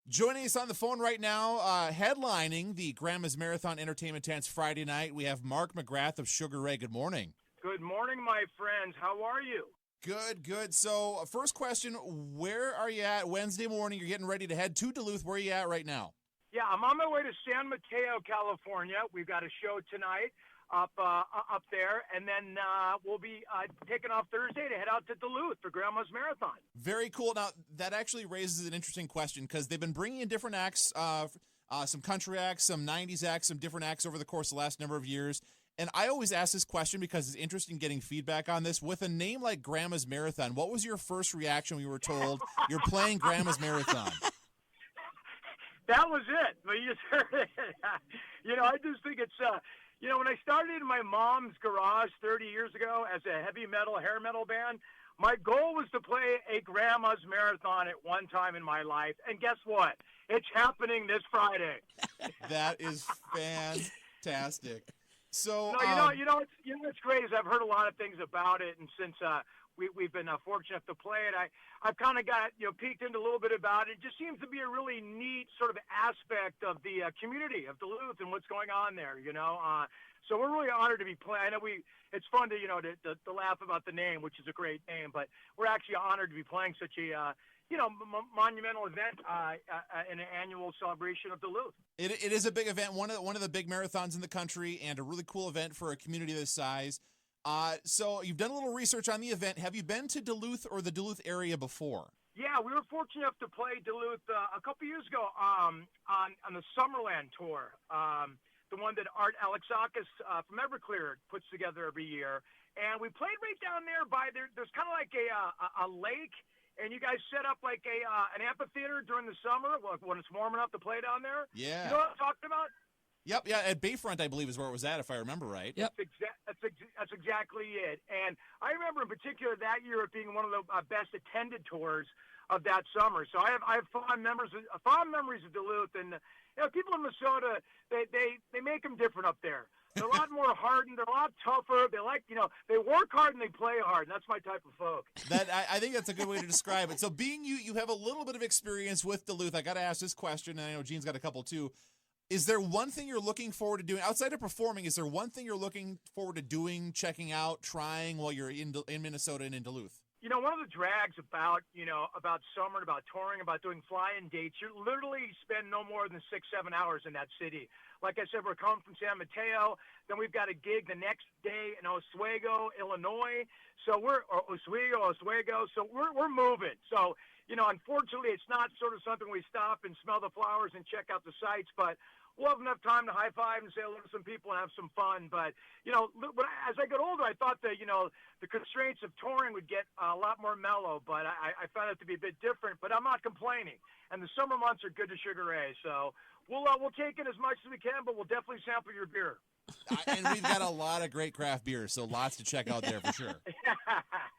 Joining us on the phone right now, headlining the Grandma's Marathon Entertainment Tents Friday night, we have Mark McGrath of Sugar Ray. Good morning. Good morning, my friends. How are you? Good. So, first question, where are you at Wednesday morning? You're getting ready to head to Duluth. Where are you at right now? Yeah, I'm on my way to San Mateo, California. We've got a show tonight up there, and then we'll be taking off Thursday to head out to Duluth for Grandma's Marathon. Very cool. Now, that actually raises an interesting question because they've been bringing in different acts, some country acts, some 90s acts, some different acts over the course of the last number of years. And I always ask this question because it's interesting getting feedback on this. With a name like Grandma's Marathon, what was your first reaction when you were told you're playing Grandma's Marathon? That was it. But you just heard it. I just think it's, when I started in my mom's garage 30 years ago as a heavy metal, hair metal band, my goal was to play a Grandma's Marathon at one time in my life. And guess what? It's happening this Friday. That is fantastic. So, what's great is I've heard a lot of things about it, and since we've been fortunate enough to play it, I've kind of got peeked into a little bit about it. It just seems to be a really neat sort of aspect of the community of Duluth and what's going on there. So we're really honored to be playing. I know it's fun to to laugh about the name, which is a great name, but we're actually honored to be playing such a monumental event in an annual celebration of Duluth. It is a big event, one of the big marathons in the country, and a really cool event for a community this size. So you've done a little research on the event. Have you been to Duluth or the Duluth area before? Yeah, we were fortunate enough to play Duluth a couple years ago on the Summerland tour, the one that Art Alexakis from Everclear puts together every year. And we played right down there there's kind of like a lake. And you guys set up like an amphitheater during the summer when it's warm enough to play down there? Yeah. You know what I'm talking about? Yep, yeah, at Bayfront, I believe, is where it was at, if I remember right. Yep. That's exactly it. And I remember in particular that year it being one of the best attended tours of that summer. So I have fond memories of Duluth. And people in Minnesota, they make them different up there. They're a lot more hardened. They're a lot tougher. They they work hard and they play hard. And that's my type of folk. I think that's a good way to describe it. So being you have a little bit of experience with Duluth. I got to ask this question, and I know Gene's got a couple too. Is there one thing you're looking forward to doing outside of performing? Is there one thing you're looking forward to doing, checking out, trying while you're in Minnesota and in Duluth? One of the drags about summer, about touring, about doing fly-in dates, you literally spend no more than 6-7 hours in that city. Like I said, we're coming from San Mateo. Then we've got a gig the next day in Oswego, Illinois. So Oswego. So we're moving. So, unfortunately, it's not sort of something we stop and smell the flowers and check out the sights, but we'll have enough time to high five and say hello to some people and have some fun. But, as I got older, I thought that, the constraints of touring would get a lot more mellow, but I found it to be a bit different. But I'm not complaining. And the summer months are good to Sugar Ray. So we'll take in as much as we can, but we'll definitely sample your beer. And we've got a lot of great craft beers, so lots to check out there for sure.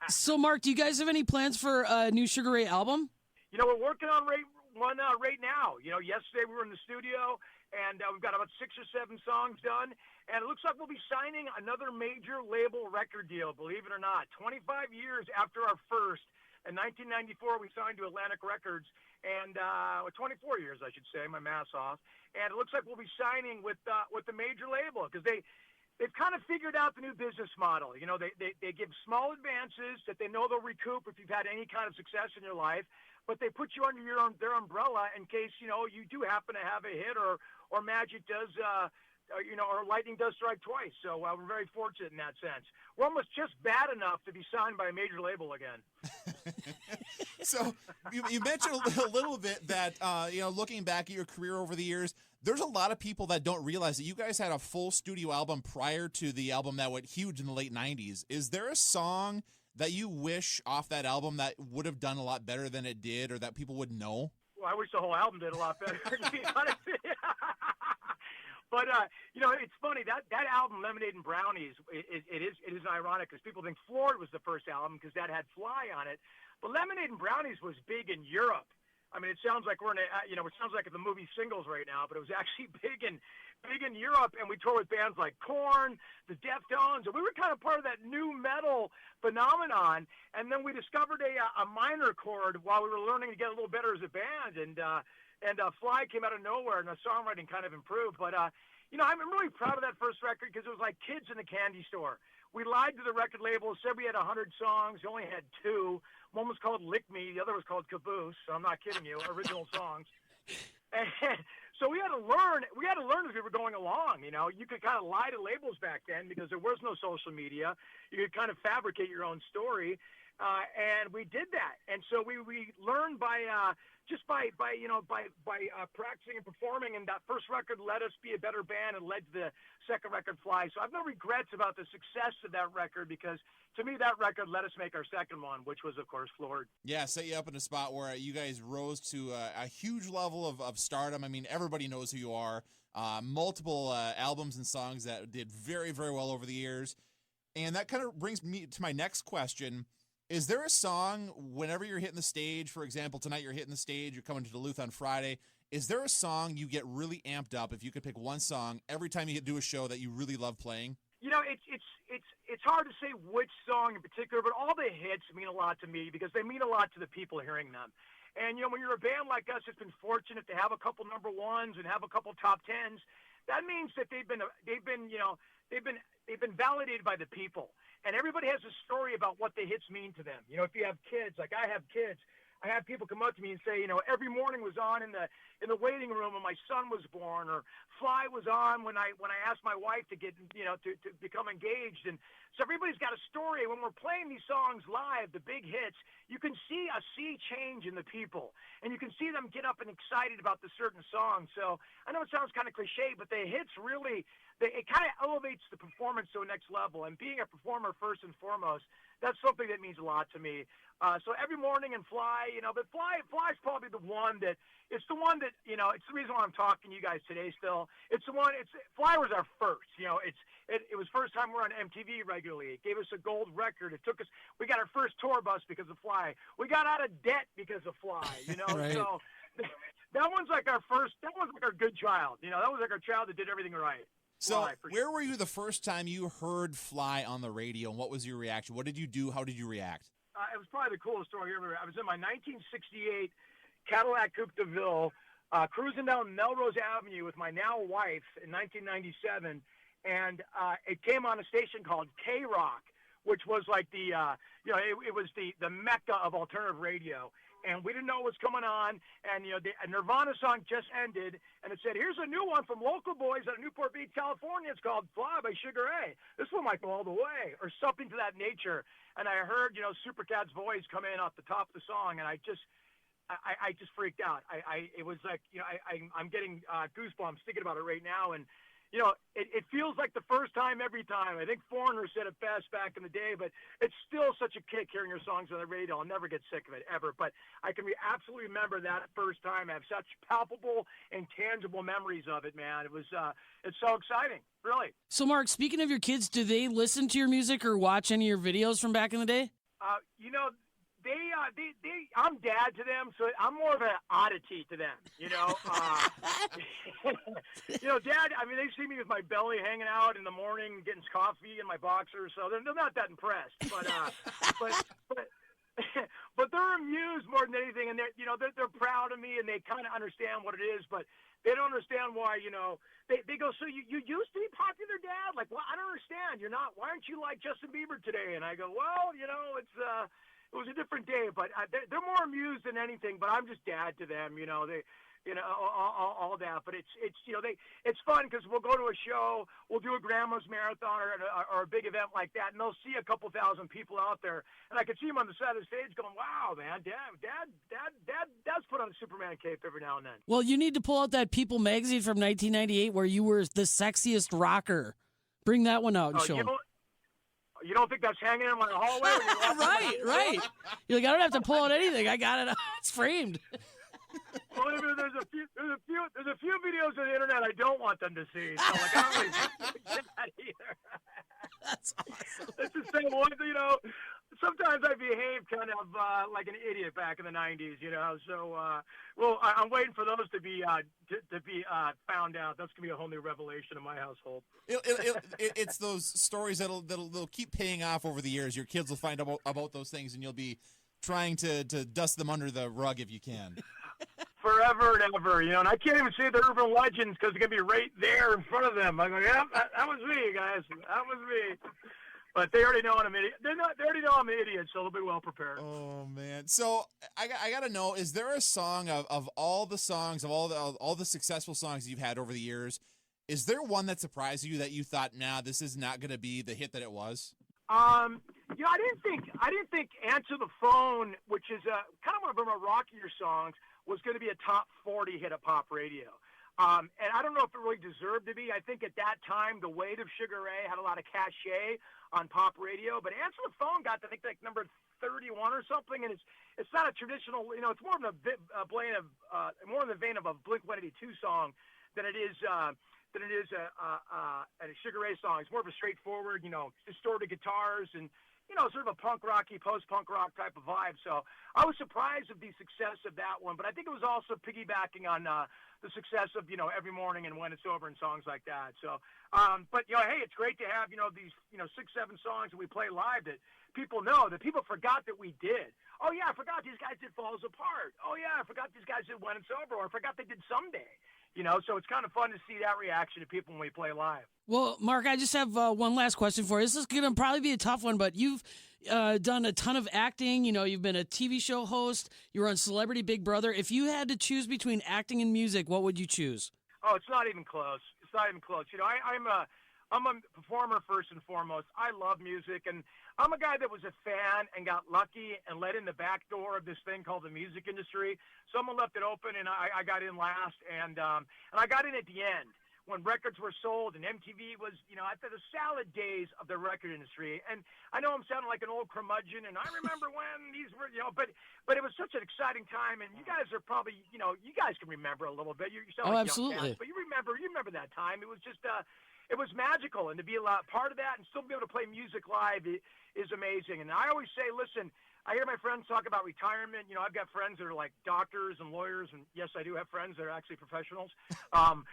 So, Mark, do you guys have any plans for a new Sugar Ray album? We're working on one right now. Yesterday we were in the studio, and we've got about 6 or 7 songs done. And it looks like we'll be signing another major label record deal, believe it or not. 25 years after our first, in 1994, we signed to Atlantic Records, and 24 years, I should say, my math's off. And it looks like we'll be signing with the major label because they've kind of figured out the new business model. They give small advances that they know they'll recoup if you've had any kind of success in your life, but they put you under their umbrella in case you do happen to have a hit or magic does. Or lightning does strike twice. So we're very fortunate in that sense. We're almost just bad enough to be signed by a major label again. So you mentioned a little bit that, looking back at your career over the years, there's a lot of people that don't realize that you guys had a full studio album prior to the album that went huge in the late 90s. Is there a song that you wish off that album that would have done a lot better than it did or that people would know? Well, I wish the whole album did a lot better, to be honest. But, it's funny, that album, Lemonade and Brownies, it is ironic because people think Floored was the first album because that had Fly on it. But Lemonade and Brownies was big in Europe. I mean, it sounds like we're in it sounds like the movie Singles right now, but it was actually big in Europe, and we toured with bands like Korn, the Deftones, and we were kind of part of that new metal phenomenon. And then we discovered a minor chord while we were learning to get a little better as a band, and And Fly came out of nowhere, and the songwriting kind of improved. But, you know, I'm really proud of that first record because it was like kids in the candy store. We lied to the record label, said we had 100 songs. We only had 2. One was called Lick Me. The other was called Caboose. So I'm not kidding you, original songs. And so we had to learn as we were going along. You know, you could kind of lie to labels back then because there was no social media. You could kind of fabricate your own story. And we did that. And so we learned by practicing and performing, and that first record let us be a better band and led to the second record, Fly. So I have no regrets about the success of that record because to me that record let us make our second one, which was, of course, Floored. Yeah, set you up in a spot where you guys rose to a huge level of stardom. I mean, everybody knows who you are. Multiple albums and songs that did very, very well over the years. And that kind of brings me to my next question. Is there a song, whenever you're hitting the stage, for example, tonight you're hitting the stage, you're coming to Duluth on Friday, is there a song you get really amped up if you could pick one song every time you do a show that you really love playing? You know, it's hard to say which song in particular, but all the hits mean a lot to me because they mean a lot to the people hearing them. And, you know, when you're a band like us that's been fortunate to have a couple number ones and have a couple top tens, that means that they've been validated by the people. And everybody has a story about what the hits mean to them. You know, if you have kids, like I have kids, I have people come up to me and say, you know, every morning was on in the waiting room when my son was born, or Fly was on when I asked my wife to get, you know, to become engaged. And so everybody's got a story. When we're playing these songs live, the big hits, you can see a sea change in the people, and you can see them get up and excited about the certain song. So I know it sounds kind of cliche, but the hits really, it kind of elevates the performance to a next level. And being a performer first and foremost, that's something that means a lot to me. So every morning and Fly, you know, but Fly's probably the one that, it's the one that, you know, it's the reason why I'm talking to you guys today still. It's the one, Fly was our first, you know, it was first time we're on MTV regularly. It gave us a gold record. It took us, we got our first tour bus because of Fly. We got out of debt because of Fly, you know, Right. So that one's like our good child, you know, that was like our child that did everything right. So Fly, for where were you the first time you heard Fly on the radio, and what was your reaction? What did you do? How did you react? It was probably the coolest story ever. I was in my 1968 Cadillac Coupe de Ville, cruising down Melrose Avenue with my now wife in 1997, and it came on a station called K-Rock, which was like the, you know, it was the mecca of alternative radio. And we didn't know what was coming on, and, you know, a Nirvana song just ended, and it said, here's a new one from local boys out of Newport Beach, California. It's called Fly by Sugar Ray. This one might go all the way, or something to that nature. And I heard, you know, Supercat's voice come in off the top of the song, and I just freaked out. It was like, you know, I'm getting goosebumps thinking about it right now, and, you know, it feels like the first time every time. I think Foreigner said it best back in the day, but it's still such a kick hearing your songs on the radio. I'll never get sick of it, ever. But I can absolutely remember that first time. I have such palpable and tangible memories of it, man. It was, it's so exciting, really. So, Mark, speaking of your kids, do they listen to your music or watch any of your videos from back in the day? You know, I'm dad to them, so I'm more of an oddity to them, you know. You know, Dad, I mean, they see me with my belly hanging out in the morning, getting coffee in my boxers, so they're not that impressed. But but they're amused more than anything, and they're proud of me, and they kind of understand what it is, but they don't understand why, you know. They go, so you used to be popular, Dad? Like, well, I don't understand. You're not. Why aren't you like Justin Bieber today? And I go, well, you know, it was a different day, but they're more amused than anything. But I'm just dad to them, you know. They, you know, all that. But it's you know, it's fun because we'll go to a show, we'll do a grandma's marathon or a big event like that, and they'll see a couple thousand people out there, and I can see them on the side of the stage going, "Wow, man, Dad's put on a Superman cape every now and then." Well, you need to pull out that People magazine from 1998 where you were the sexiest rocker. Bring that one out and show them. You don't think that's hanging in my hallway? Right. You're like, I don't have to pull out anything. I got it. It's framed. Well, there's a few videos on the internet I don't want them to see. So, like, I don't really get that either. That's awesome. It's the same one, you know. Sometimes I behave kind of like an idiot back in the 90s, you know. So, well, I'm waiting for those to be found out. That's gonna be a whole new revelation in my household. It's those stories that'll keep paying off over the years. Your kids will find out about those things, and you'll be trying to dust them under the rug if you can. forever and ever, you know, and I can't even say the urban legends because it's going to be right there in front of them. I go, yeah, that was me, guys. That was me. But they already know I'm an idiot. They already know I'm an idiot, so they'll be well prepared. Oh man! So I got to know: is there a song of all the songs of all the successful songs you've had over the years? Is there one that surprised you that you thought, nah, this is not going to be the hit that it was? You know, I didn't think "Answer the Phone," which is kind of one of our rockier songs, was going to be a top 40 hit at pop radio. And I don't know if it really deserved to be. I think at that time, the weight of Sugar Ray had a lot of cachet on pop radio, but Answer the Phone got to, I think, like number 31 or something, and it's not a traditional, you know, it's more in the vein of a Blink-182 song than it is a Sugar Ray song. It's more of a straightforward, you know, distorted guitars and, you know, sort of a punk rocky, post-punk rock type of vibe. So I was surprised at the success of that one, but I think it was also piggybacking on the success of, you know, Every Morning and When It's Over and songs like that. So, but, you know, hey, it's great to have, you know, these, you know, 6, 7 songs that we play live that people know, that people forgot that we did. Oh, yeah, I forgot these guys did Falls Apart. Oh, yeah, I forgot these guys did When It's Over, or I forgot they did Someday. You know, so it's kind of fun to see that reaction to people when we play live. Well, Mark, I just have one last question for you. This is going to probably be a tough one, but you've done a ton of acting. You know, you've been a TV show host. You were on Celebrity Big Brother. If you had to choose between acting and music, what would you choose? Oh, it's not even close. It's not even close. You know, I'm a performer first and foremost. I love music, and I'm a guy that was a fan and got lucky and let in the back door of this thing called the music industry. Someone left it open, and I got in last, and I got in at the end when records were sold and MTV was, you know, at the salad days of the record industry. And I know I'm sounding like an old curmudgeon, and I remember when these were, you know, but it was such an exciting time. And you guys are probably, you know, you guys can remember a little bit. You sound like absolutely. Young cats, but you remember that time. It was just, it was magical, and to be a part of that and still be able to play music live is amazing. And I always say, listen, I hear my friends talk about retirement. You know, I've got friends that are like doctors and lawyers, and yes, I do have friends that are actually professionals. And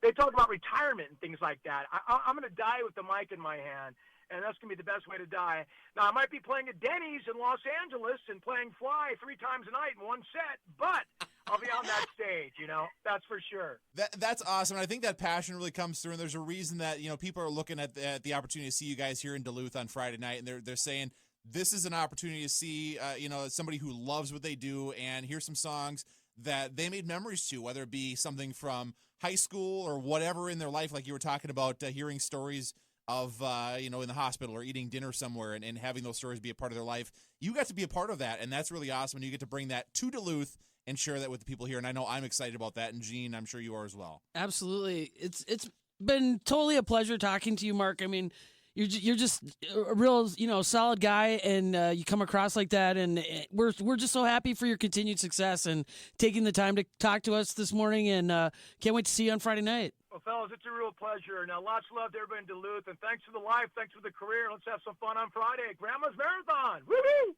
they talk about retirement and things like that. I'm going to die with the mic in my hand, and that's going to be the best way to die. Now, I might be playing at Denny's in Los Angeles and playing Fly 3 times a night in one set, but I'll be on that stage, you know, that's for sure. That's awesome. And I think that passion really comes through, and there's a reason that, you know, people are looking at the opportunity to see you guys here in Duluth on Friday night, and they're saying, this is an opportunity to see, you know, somebody who loves what they do and hear some songs that they made memories to, whether it be something from high school or whatever in their life, like you were talking about hearing stories of, you know, in the hospital or eating dinner somewhere and having those stories be a part of their life. You got to be a part of that, and that's really awesome, and you get to bring that to Duluth and share that with the people here, and I know I'm excited about that, and Gene, I'm sure you are as well. Absolutely. It's been totally a pleasure talking to you, Mark. I mean, you're just a real, you know, solid guy, and you come across like that, and we're just so happy for your continued success and taking the time to talk to us this morning, and can't wait to see you on Friday night. Well, fellas, it's a real pleasure. Now, lots of love to everybody in Duluth, and thanks for the life, thanks for the career. Let's have some fun on Friday at Grandma's Marathon. Woo-hoo!